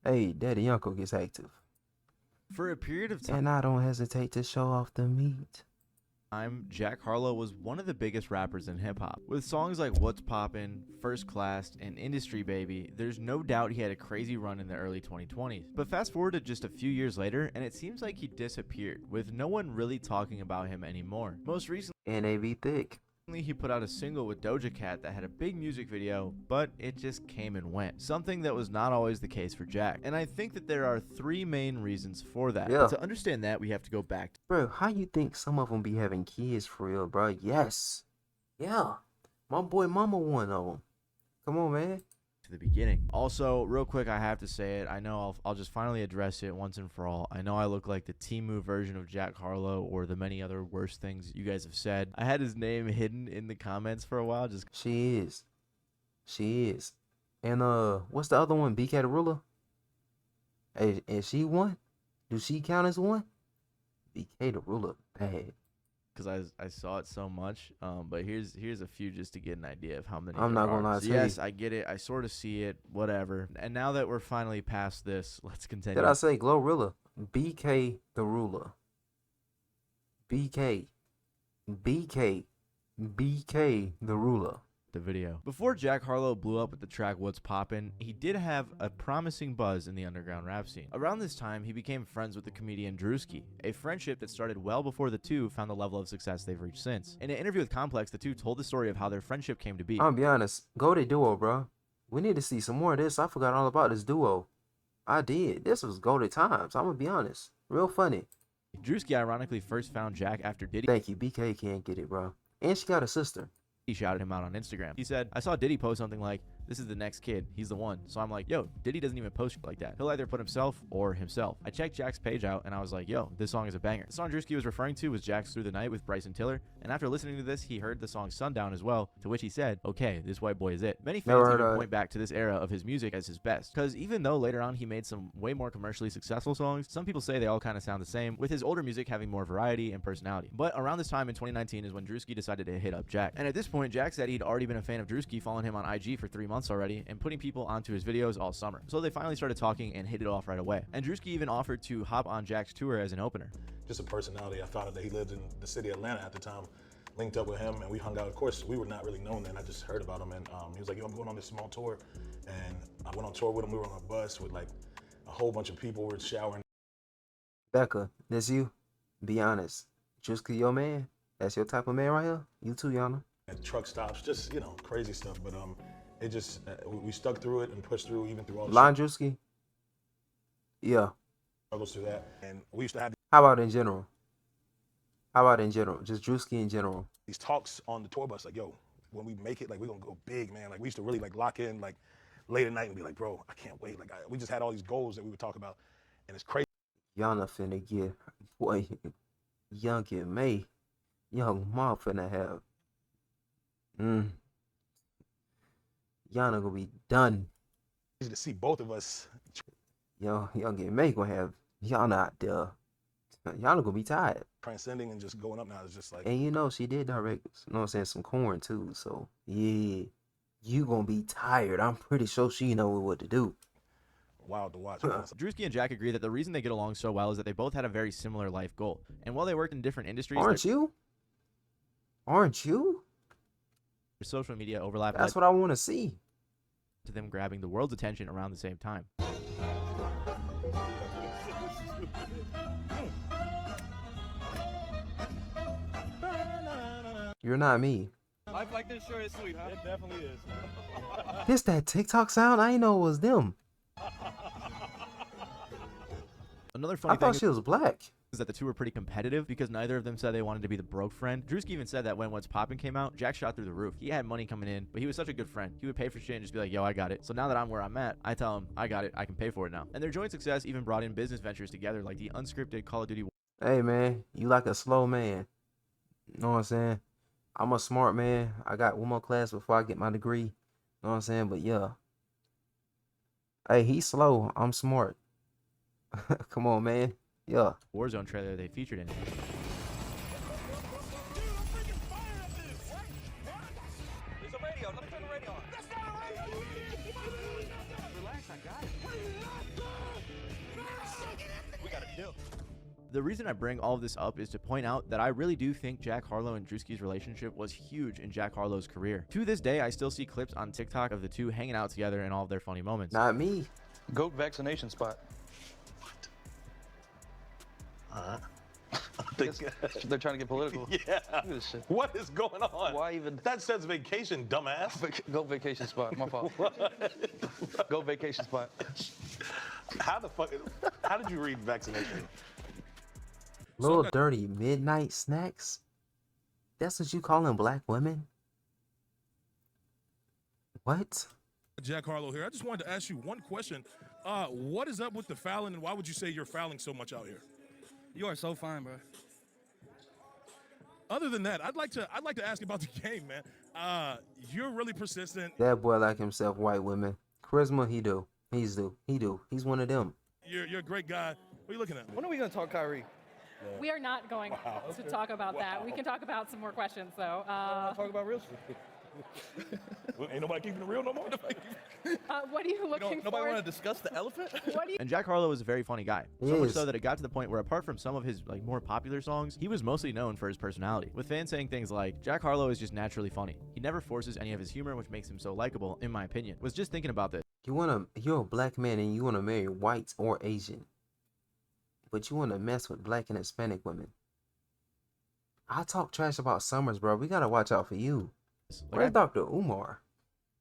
Hey, Daddy Uncle gets active. For a period of time, And I don't hesitate to show off the meat. Jack Harlow was one of the biggest rappers in hip-hop. With songs like What's Poppin', First Class, and Industry Baby, there's no doubt he had a crazy run in the early 2020s. But fast forward to just a few years later, and it seems like he disappeared, with no one really talking about him anymore. Most recently, And they be thick. he put out a single with Doja Cat that had a big music video, but it just came and went. Something that was not always the case for Jack. And I think that there are three main reasons for that. Yeah. But to understand that, we have to go back Bro, how you think some of them be having kids for real, bro? Yes. Yeah. My boy mama one of them. Come on, man. to the beginning. Also, real quick, I have to say it. I know I'll just finally address it once and for all. I know I look like the Temu version of Jack Harlow or the many other worse things you guys have said. I had his name hidden in the comments for a while. Just She is. She is. And what's the other one? BK the Ruler? Hey, is she one? Do she count as one? BK the Ruler, bad. because I saw it so much. But here's a few just to get an idea of how many. I'm there not gonna are. lie So to yes, you. I get it. I sort of see it. Whatever. And now that we're finally past this, let's continue. Did I say Glorilla? BK the Ruler. BK. BK. BK the Ruler. The video. Before Jack Harlow blew up with the track What's Poppin', he did have a promising buzz in the underground rap scene. Around this time, he became friends with the comedian Druski, a friendship that started well before the two found the level of success they've reached since. In an interview with Complex, the two told the story of how their friendship came to be. I'll be honest. Goated duo, bro. We need to see some more of this. I forgot all about this duo. I did. This was goated times. I'm gonna be honest. Real funny. Druski ironically first found Jack after Diddy Thank you. BK can't get it, bro. And she got a sister. shouted him out on Instagram. He said, I saw Diddy post something like, this is the next kid, he's the one. So I'm like, yo, Diddy doesn't even post shit like that. He'll either put himself or himself. I checked Jack's page out and I was like, yo, this song is a banger. The song Druski was referring to was Jack's Through the Night with Bryson Tiller, and after listening to this, he heard the song Sundown as well, to which he said, okay, this white boy is it. Many fans even point back to this era of his music as his best, because even though later on he made some way more commercially successful songs, some people say they all kind of sound the same, with his older music having more variety and personality. But around this time in 2019 is when Druski decided to hit up Jack. And at this point, Jack said he'd already been a fan of Druski, following him on IG for 3 months already, and putting people onto his videos all summer. So they finally started talking and hit it off right away. And Druski even offered to hop on Jack's tour as an opener. Just a personality. I found out that he lived in the city of Atlanta at the time. Linked up with him and we hung out. Of course, we were not really known then. I just heard about him and he was like, yo, I'm going on this small tour. And I went on tour with him. We were on a bus with like a whole bunch of people. We were showering. Becca, this you? Be honest. Druski your man? That's your type of man right here? You too, Yana. At truck stops, just, you know, crazy stuff. But it just, we stuck through it and pushed through even through all the Line Druski? Yeah. struggles through that. And we used to have How about in general? How about in general? Just Druski in general. these talks on the tour bus, like, yo, when we make it, like, we're gonna go big, man. Like, we used to really like lock in, like, late at night and be like, bro, I can't wait. Like, we just had all these goals that we would talk about, and it's crazy. Yana finna get, boy, young and May. Young Ma finna have. Yana gonna be done. To see both of us. Young and May gonna have Yana out there. Yana gonna be tired. Transcending and just going up now is just like, And you know, she did direct, you know what I'm saying, some corn too. So, yeah, you gonna be tired. I'm pretty sure she know what to do. wild to watch. Druski and Jack agree that the reason they get along so well is that they both had a very similar life goal. And while they worked in different industries, Aren't you? Aren't you? their social media overlap That's led what I want to see. to them grabbing the world's attention around the same time. You're not me. Life like this sure is sweet, huh? It definitely is. This that TikTok sound? I didn't know it was them. Another funny I thought thing she was black. is that the two were pretty competitive because neither of them said they wanted to be the broke friend. Druski even said that when What's Poppin' came out, Jack shot through the roof. He had money coming in, but he was such a good friend. He would pay for shit and just be like, yo, I got it. So now that I'm where I'm at, I tell him, I got it, I can pay for it now. And their joint success even brought in business ventures together like the unscripted Call of Duty. Hey, man, you like a slow man. You know what I'm saying? I'm a smart man. I got one more class before I get my degree. You know what I'm saying? But yeah. Hey, he's slow. I'm smart. Come on, man. Yeah. Warzone trailer they featured in. There's a radio. Let me turn the radio on. That's not a radio. Relax, I got it. The reason I bring all of this up is to point out that I really do think Jack Harlow and Druski's relationship was huge in Jack Harlow's career. To this day, I still see clips on TikTok of the two hanging out together in all of their funny moments. Not me. Goat vaccination spot. They're trying to get political. Yeah. Look at this shit. What is going on? Why even? That says vacation, dumbass. Goat vacation spot. My fault. Goat vacation spot. How the fuck? How did you read vaccination? Little dirty midnight snacks? That's what you calling black women? What? Jack Harlow here. I just wanted to ask you one question. What is up with the fouling, and why would you say you're fouling so much out here? You are so fine, bro. Other than that, I'd like to ask about the game, man. You're really persistent. That boy like himself, white women. Charisma, he do. He do. He's one of them. You're a great guy. What are you looking at? When are we gonna talk Kyrie? We are not going to talk about that. We can talk about some more questions, though. Talk about real shit. Ain't nobody keeping it real no more. What are you looking Nobody for? want to discuss the elephant? What do you? And Jack Harlow was a very funny guy. He So much is. so that it got to the point where, apart from some of his more popular songs, he was mostly known for his personality, with fans saying things like, Jack Harlow is just naturally funny. He never forces any of his humor, which makes him so likable, in my opinion. Was just thinking about this. You're a black man and you wanna marry white or Asian. But you wanna mess with black and Hispanic women. I talk trash about Summers, bro. We gotta watch out for you. Like, Where's I Dr. Umar?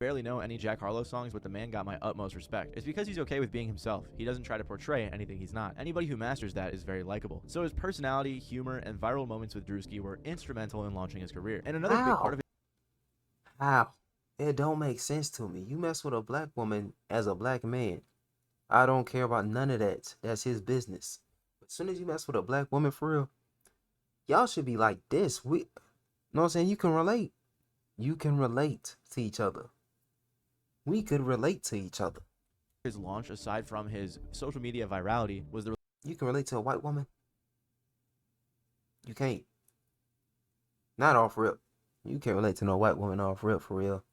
barely know any Jack Harlow songs, but the man got my utmost respect. It's because he's okay with being himself. He doesn't try to portray anything he's not. Anybody who masters that is very likable. So his personality, humor, and viral moments with Druski were instrumental in launching his career. And another big How? part of it How? It don't make sense to me. You mess with a black woman as a black man. I don't care about none of that. That's his business. But as soon as you mess with a black woman for real, y'all should be like this. Know what I'm saying? You can relate. You can relate to each other. We could relate to each other. his launch, aside from his social media virality, was the You can relate to a white woman? You can't. Not off rip. You can't relate to no white woman off rip for real.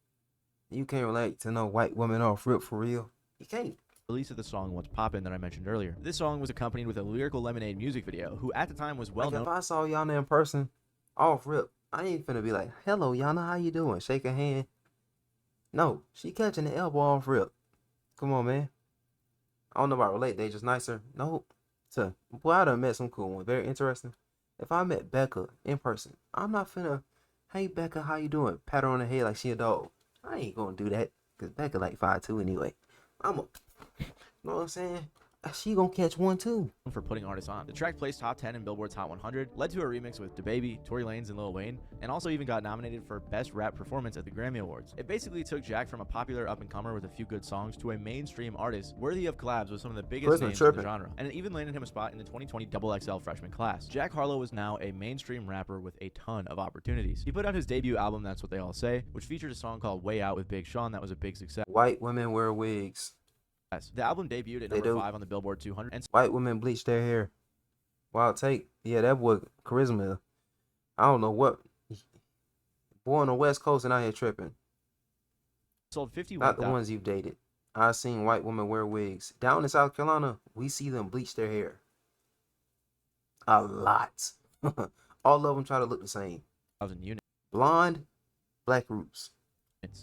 You can't relate to no white woman off rip for real. You can't. release of the song What's Poppin' that I mentioned earlier. This song was accompanied with a Lyrical Lemonade music video, who at the time was well Like if known. I saw Yana in person, off rip, I ain't finna be like, hello Yana, how you doing? Shake her hand. No, she catching the elbow off rip. Come on, man. I don't know about relate, they just nicer. Nope. So, boy, I done met some cool ones. Very interesting. If I met Becca in person, I'm not finna, hey Becca, how you doing? Pat her on the head like she a dog. I ain't gonna do that, because Becca like 5'2" anyway. You know what I'm saying? She gonna catch one too. For putting artists on. The track placed top 10 in Billboard's Hot 100, led to a remix with DaBaby, Tory Lanez, and Lil Wayne, and also even got nominated for Best Rap Performance at the Grammy Awards. It basically took Jack from a popular up-and-comer with a few good songs to a mainstream artist worthy of collabs with some of the biggest Prisoner names in the tripping. genre, and it even landed him a spot in the 2020 XXL freshman class. Jack Harlow is now a mainstream rapper with a ton of opportunities. He put out his debut album, That's What They All Say, which featured a song called Way Out with Big Sean that was a big success. White women wear wigs. The album debuted at They number do. 5 on the Billboard 200 and White women bleach their hair. Wild take. Yeah, that boy charisma. I don't know what. Boy on the West Coast and out here tripping. sold Not the 51,000. ones you've dated. I've seen white women wear wigs. Down in South Carolina, we see them bleach their hair. A lot. All of them try to look the same. units. Blonde, black roots.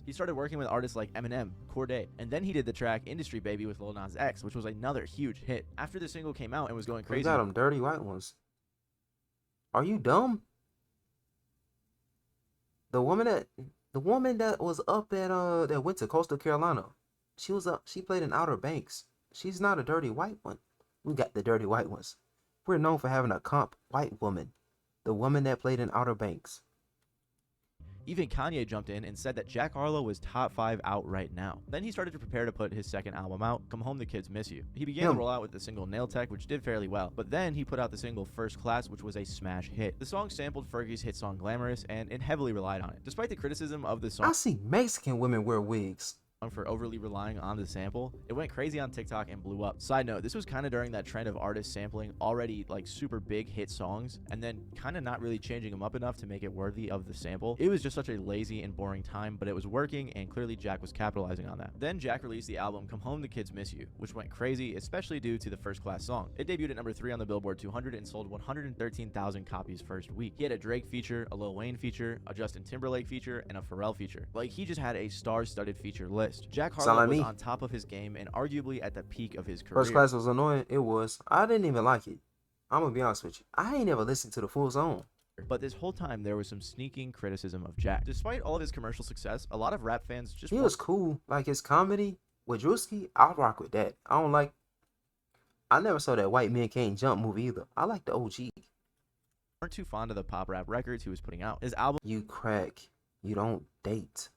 He started working with artists like Eminem, Cordae, and then he did the track Industry Baby with Lil Nas X, which was another huge hit. After the single came out and was going We crazy, got them dirty white ones. Are you dumb? The woman that was up at that went to Coastal Carolina, she played in Outer Banks. She's not a dirty white one. We got the dirty white ones. We're known for having a comp white woman. The woman that played in Outer Banks. even Kanye jumped in and said that Jack Harlow was top 5 out right now. Then he started to prepare to put his second album out, Come Home the Kids Miss You. He began to roll out with the single Nail Tech, which did fairly well, but then he put out the single First Class, which was a smash hit. The song sampled Fergie's hit song Glamorous, and it heavily relied on it. Despite the criticism of the I song, see Mexican women wear wigs. for overly relying on the sample. It went crazy on TikTok and blew up. Side note, this was kind of during that trend of artists sampling already like super big hit songs and then kind of not really changing them up enough to make it worthy of the sample. It was just such a lazy and boring time, but it was working, and clearly Jack was capitalizing on that. Then Jack released the album Come Home the Kids Miss You, which went crazy, especially due to the First Class song. It debuted at number 3 on the Billboard 200 and sold 113,000 copies first week. He had a Drake feature, a Lil Wayne feature, a Justin Timberlake feature, and a Pharrell feature. Like, he just had a star-studded feature list. Jack Harlow was on top of his game and arguably at the peak of his career. First Class was annoying. It was. I didn't even like it. I'm gonna be honest with you. I ain't never listened to the full song. But this whole time, there was some sneaking criticism of Jack. Despite all of his commercial success, a lot of rap fans just... He was cool. Like, his comedy with Druski, I'll rock with that. I never saw that White Men Can't Jump movie either. I like the OG. Weren't too fond of the pop rap records he was putting out. His album... You crack. You don't date.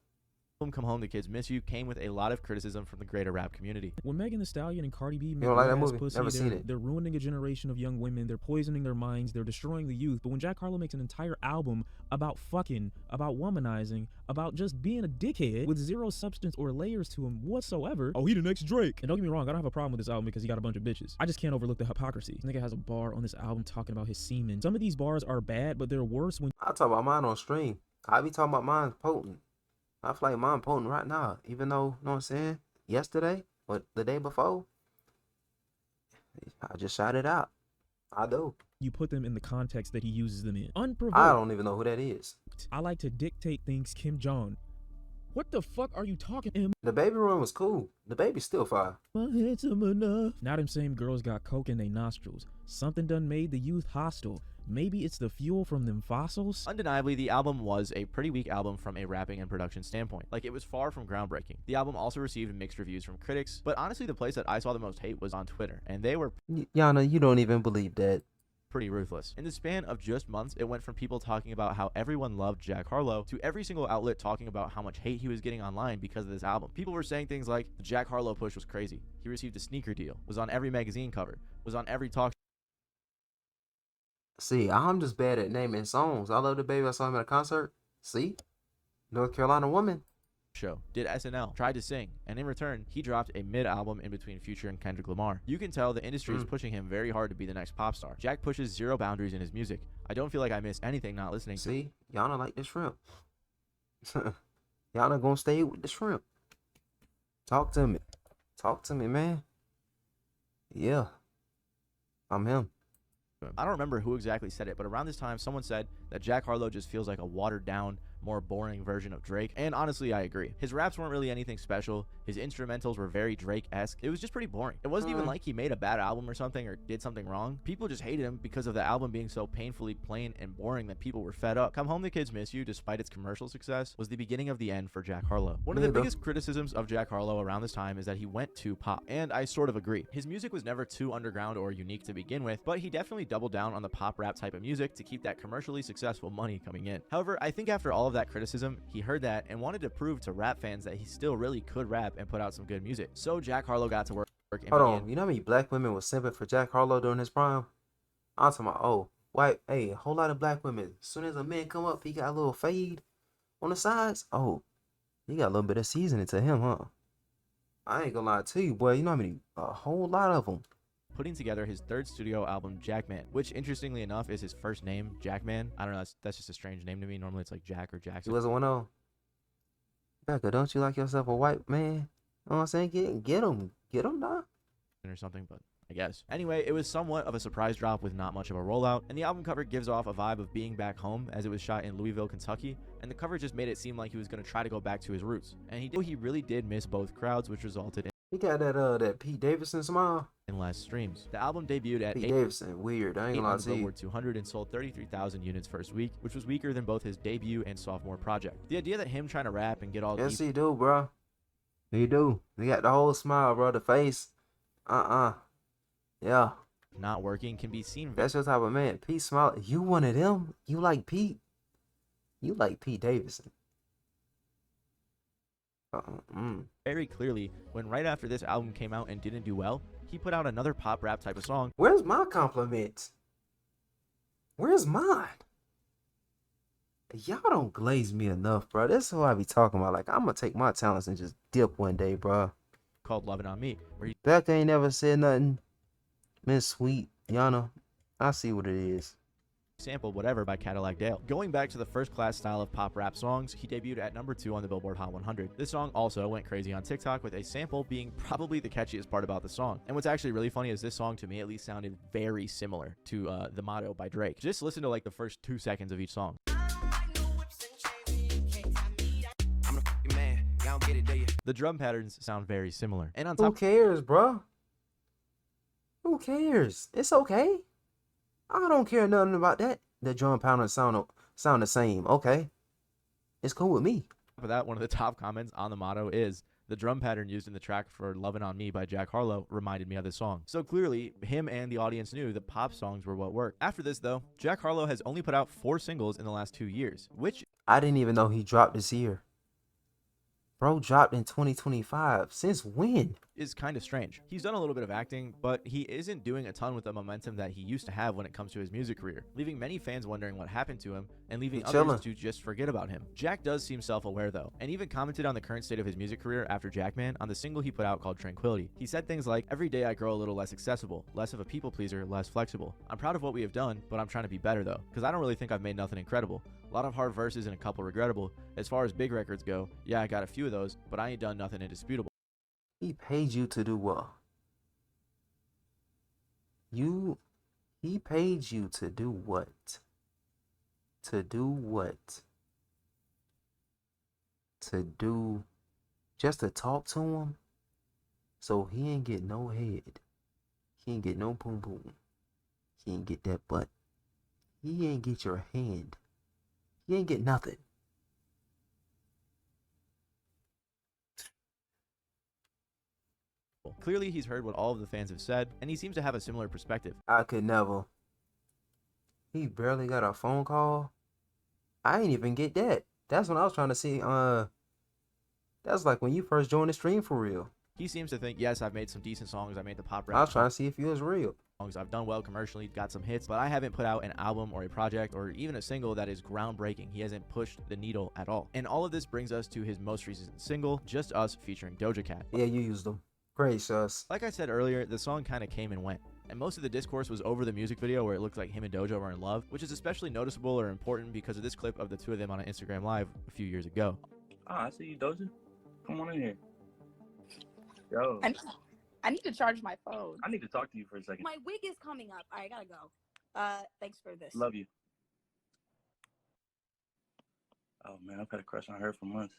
Come Home the Kids Miss You came with a lot of criticism from the greater rap community. When Megan Thee Stallion and Cardi B make don't like that ass movie? pussy, Never seen it. they're ruining a generation of young women. They're poisoning their minds. They're destroying the youth. But when Jack Harlow makes an entire album about fucking, about womanizing, about just being a dickhead with zero substance or layers to him whatsoever, oh, he the next Drake. And don't get me wrong, I don't have a problem with this album because he got a bunch of bitches. I just can't overlook the hypocrisy. This nigga has a bar on this album talking about his semen. Some of these bars are bad, but they're worse when I talk about mine on stream. I be talking about mine potent. I feel like mine potent right now. Even though, you know what I'm saying? Yesterday or the day before, I just shot it out. I do. you put them in the context that he uses them in. Unprovoked. I don't even know who that is. I like to dictate things, Kim Jong. What the fuck are you talking about? The baby run was cool. The baby's still fire. Handsome enough. Now them same girls got coke in their nostrils. Something done made the youth hostile. Maybe it's the fuel from them fossils? Undeniably, the album was a pretty weak album from a rapping and production standpoint. Like, it was far from groundbreaking. The album also received mixed reviews from critics, but honestly, the place that I saw the most hate was on Twitter, and they were Yana, you don't even believe that. pretty ruthless. In the span of just months, it went from people talking about how everyone loved Jack Harlow to every single outlet talking about how much hate he was getting online because of this album. People were saying things like, the Jack Harlow push was crazy. He received a sneaker deal, was on every magazine cover, was on every talk See, I'm just bad at naming songs. I love the baby. I saw him at a concert. See? North Carolina woman. show, did SNL, tried to sing, and in return, he dropped a mid-album in between Future and Kendrick Lamar. You can tell the industry is pushing him very hard to be the next pop star. Jack pushes zero boundaries in his music. I don't feel like I missed anything not listening to. See? Yana like the shrimp. Yana gonna stay with the shrimp. Talk to me. Talk to me, man. Yeah. I'm him. I don't remember who exactly said it, but around this time, someone said that Jack Harlow just feels like a watered-down, more boring version of Drake, and honestly, I agree. His raps weren't really anything special. His instrumentals were very Drake-esque. It was just pretty boring. It wasn't even like he made a bad album or something or did something wrong. People just hated him because of the album being so painfully plain and boring that people were fed up. Come Home the Kids Miss You, despite its commercial success, was the beginning of the end for Jack Harlow. One of the biggest criticisms of Jack Harlow around this time is that he went too pop, and I sort of agree. His music was never too underground or unique to begin with, but he definitely doubled down on the pop rap type of music to keep that commercially successful money coming in. However, I think after all of that criticism, he heard that and wanted to prove to rap fans that he still really could rap and put out some good music. So Jack Harlow got to work and Hold on, you know how many black women was simping for Jack Harlow during his prime? I'm talking about, oh, white, hey, a whole lot of black women. As soon as a man come up, he got a little fade on the sides. Oh, he got a little bit of seasoning to him, huh? I ain't gonna lie to you, boy. You know how many? A whole lot of them. putting together his third studio album, Jackman, which interestingly enough is his first name, Jackman. I don't know, that's just a strange name to me. Normally it's like Jack or He Jackson. wasn't one of them. Becca, don't you like yourself a white man? You know what I'm saying? Get him now. Or something, but I guess. Anyway, it was somewhat of a surprise drop with not much of a rollout, and the album cover gives off a vibe of being back home as it was shot in Louisville, Kentucky, and the cover just made it seem like he was going to try to go back to his roots. And he really did miss both crowds, which resulted He got that Pete Davidson smile. in less streams. The album debuted at Pete 8 Davidson, weird. I ain't gonna lie on the to you. Billboard 200 and sold 33,000 units first week, which was weaker than both his debut and sophomore project. The idea that him trying to rap and get all Yes, deep he do, bro. He do. He got the whole smile, bro. The face. Yeah. not working can be seen That's your type of man. Pete smile. You one of them? You like Pete? You like Pete Davidson? very clearly when right after this album came out and didn't do well, he put out another pop rap type of song. Where's my compliment? Where's mine? Y'all don't glaze me enough, bro. That's what I be talking about. Like, I'm gonna take my talents and just dip one day, bro. called Lovin' On Me, where he Becca ain't never said nothing. Miss Sweet, Yana, I see what it is. sampled Whatever by Cadillac Dale. Going back to the first class style of pop rap songs, he debuted at number 2 on the Billboard Hot 100. This song also went crazy on TikTok, with a sample being probably the catchiest part about the song. And what's actually really funny is this song, to me at least, sounded very similar to The Motto by Drake. Just listen to like the first 2 seconds of each song. The drum patterns sound very similar. And on Who top cares, bro? Who cares? It's okay. I don't care nothing about that. The drum pounding sound the same. Okay. It's cool with me. of that, one of the top comments on The Motto is, the drum pattern used in the track for Lovin' On Me by Jack Harlow reminded me of this song. So clearly, him and the audience knew that pop songs were what worked. After this, though, Jack Harlow has only put out 4 singles in the last 2 years, which I didn't even know he dropped this year. Bro dropped in 2025. Since when? is kind of strange. He's done a little bit of acting, but he isn't doing a ton with the momentum that he used to have when it comes to his music career, leaving many fans wondering what happened to him and leaving He others chilling. to just forget about him. Jack does seem self-aware though, and even commented on the current state of his music career after Jackman on the single he put out called Tranquility. He said things like, "Every day I grow a little less accessible, less of a people pleaser, less flexible. I'm proud of what we have done, but I'm trying to be better though, because I don't really think I've made nothing incredible. A lot of hard verses and a couple regrettable. As far as big records go, yeah, I got a few of those, but I ain't done nothing indisputable." He paid you to do what? He paid you to do what? To do what? To do, just to talk to him? So he ain't get no head. He ain't get no boom boom. He ain't get that butt. He ain't get your hand. He ain't get nothing. Clearly, he's heard what all of the fans have said, and he seems to have a similar perspective. I could never. He barely got a phone call. I ain't even get that. That's when I was trying to see. That's like when you first joined the stream for real. He seems to think, yes, I've made some decent songs, I made the pop I rap was trying to see if you was real. songs, I've done well commercially, got some hits, but I haven't put out an album or a project or even a single that is groundbreaking. He hasn't pushed the needle at all. And all of this brings us to his most recent single, Just Us, featuring Doja Cat. Yeah, you used them. Great, sus. Like I said earlier, the song kind of came and went, and most of the discourse was over the music video where it looked like him and Doja were in love, which is especially noticeable or important because of this clip of the two of them on an Instagram Live a few years ago. Ah, I see you, Doja. Come on in here. Yo, I need to charge my phone. I need to talk to you for a second. My wig is coming up. I gotta go. Thanks for this. Love you. Oh man, I've had a crush on her for months.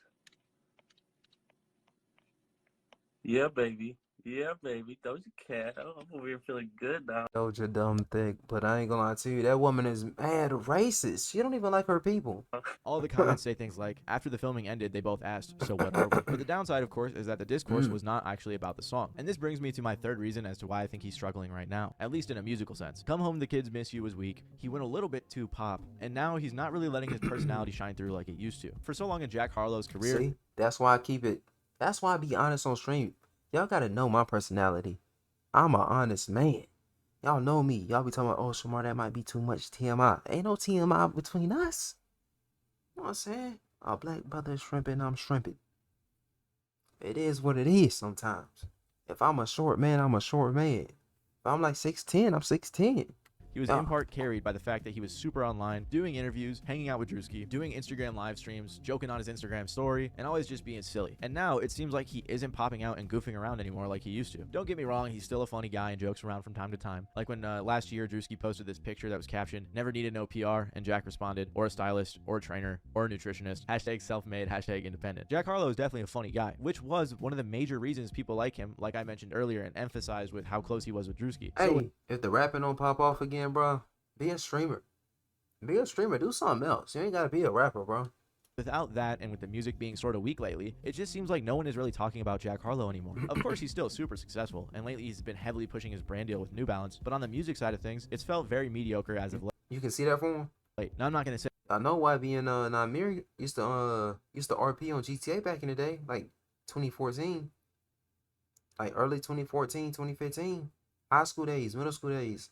Yeah, baby. Yeah, baby. Doja Cat. Oh, I'm over here feeling good now. Doja dumb thick, but I ain't gonna lie to you, that woman is mad racist. She don't even like her people. All the comments say things like, after the filming ended, they both asked, so what are we? But the downside, of course, is that the discourse was not actually about the song. And this brings me to my third reason as to why I think he's struggling right now, at least in a musical sense. Come Home the Kids Miss You was weak, he went a little bit too pop, and now he's not really letting his personality shine through like it used to. For so long in Jack Harlow's career, See, that's why I keep it. That's why I be honest on stream. Y'all gotta know my personality. I'm an honest man. Y'all know me. Y'all be talking about, oh, Shamar, that might be too much TMI. Ain't no TMI between us. You know what I'm saying? Our black brother is shrimping, I'm shrimping. It is what it is sometimes. If I'm a short man, I'm a short man. If I'm like 6'10", I'm 6'10". he was in part carried by the fact that he was super online, doing interviews, hanging out with Druski, doing Instagram live streams, joking on his Instagram story, and always just being silly. And now it seems like he isn't popping out and goofing around anymore like he used to. Don't get me wrong, he's still a funny guy and jokes around from time to time. Like when last year Druski posted this picture that was captioned, "Never needed no PR," and Jack responded, "Or a stylist, or a trainer, or a nutritionist, hashtag self-made, hashtag independent." Jack Harlow is definitely a funny guy, which was one of the major reasons people like him, like I mentioned earlier, and emphasized with how close he was with Druski. Hey, if the rapping don't pop off again, bro, be a streamer. Be a streamer. Do something else. You ain't gotta be a rapper, bro. Without that, and with the music being sort of weak lately, it just seems like no one is really talking about Jack Harlow anymore. Of course, he's still super successful, and lately he's been heavily pushing his brand deal with New Balance, but on the music side of things, it's felt very mediocre as of You can see that for him. late. Now, I'm not going to say I know YB and Namir used to RP on GTA back in the day, like 2014, like early 2014, 2015, high school days, middle school days.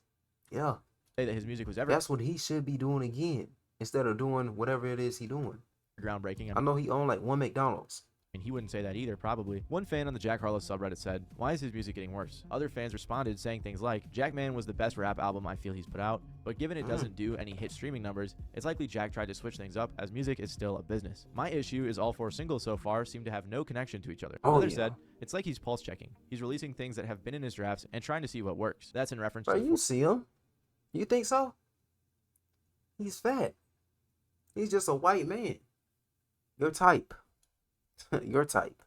Yeah, that his music was ever that's what he should be doing again. instead of doing whatever it is he doing. groundbreaking. I know he owned like one McDonald's. And he wouldn't say that either, probably. One fan on the Jack Harlow subreddit said, "Why is his music getting worse?" Other fans responded saying things like, "Jackman was the best rap album I feel he's put out, but given it doesn't do any hit streaming numbers, it's likely Jack tried to switch things up as music is still a business. My issue is all 4 singles so far seem to have no connection to each other." Another said, "It's like he's pulse checking. He's releasing things that have been in his drafts and trying to see what works." That's in reference Bro, to you see him? You think so? He's fat. He's just a white man. Your type. Your type.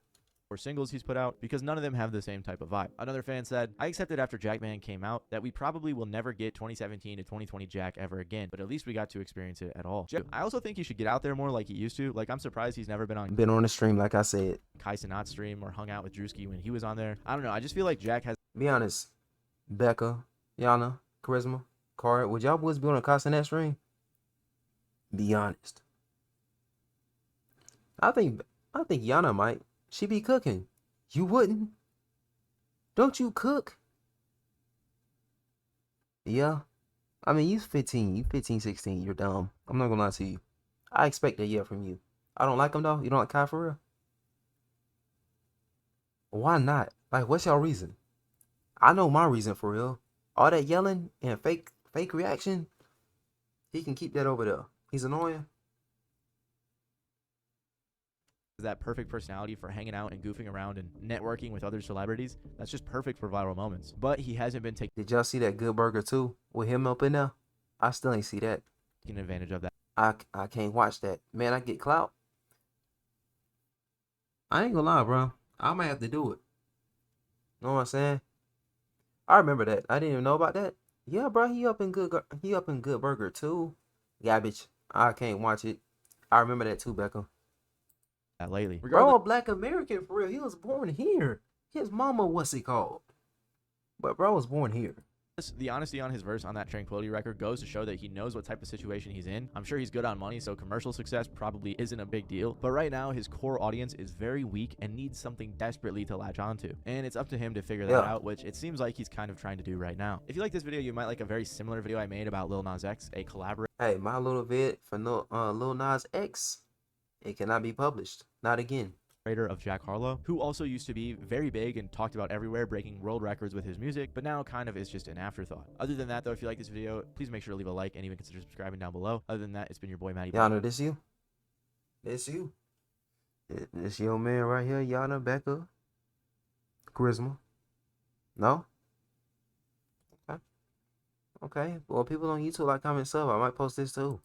4 singles he's put out because none of them have the same type of vibe. Another fan said, "I accepted after Jackman came out that we probably will never get 2017 to 2020 Jack ever again, but at least we got to experience it at all." I also think he should get out there more like he used to. Like, I'm surprised he's never been on the stream, like I said. Kai Cenat's stream or hung out with Druski when he was on there. I don't know. I just feel like Jack has... Be honest, Becca, Yana, Charisma, Card, would y'all boys be on a Kai Cenat stream? Be honest. I think Yana might. She be cooking. You wouldn't? Don't you cook? Yeah. I mean, you 15. You 15, 16. You're dumb. I'm not gonna lie to you. I expect that, yeah, from you. I don't like him, though. You don't like Kai for real? Why not? Like, what's your reason? I know my reason for real. All that yelling and fake reaction, he can keep that over there. He's annoying. that perfect personality for hanging out and goofing around and networking with other celebrities. That's just perfect for viral moments. But he hasn't been Did y'all see that Good Burger 2 with him up in there? I still ain't see that. taking advantage of that. I can't watch that. Man, I get clout. I ain't gonna lie, bro. I might have to do it. Know what I'm saying? I remember that. I didn't even know about that. Yeah, bro. He up in Good Burger too. Garbage. I can't watch it. I remember that too, Beckham. Lately. Bro, a black American for real. He was born here. His mama, what's he called? But bro was born here. The honesty on his verse on that Tranquility record goes to show that he knows what type of situation he's in. I'm sure he's good on money, so commercial success probably isn't a big deal. But right now, his core audience is very weak and needs something desperately to latch onto. And it's up to him to figure that out, which it seems like he's kind of trying to do right now. If you like this video, you might like a very similar video I made about Lil Nas X, a collaboration. Hey, my little vid for Lil Nas X, it cannot be published. Not again. Of Jack Harlow, who also used to be very big and talked about everywhere, breaking world records with his music, but now kind of is just an afterthought. Other than that, though, if you like this video, please make sure to leave a like and even consider subscribing down below. Other than that, it's been your boy Matty. Yana, this you? This you? This your man right here, Yana, Becca, Charisma. No? Okay. Okay. Well, people on YouTube like, comment, sub. I might post this too.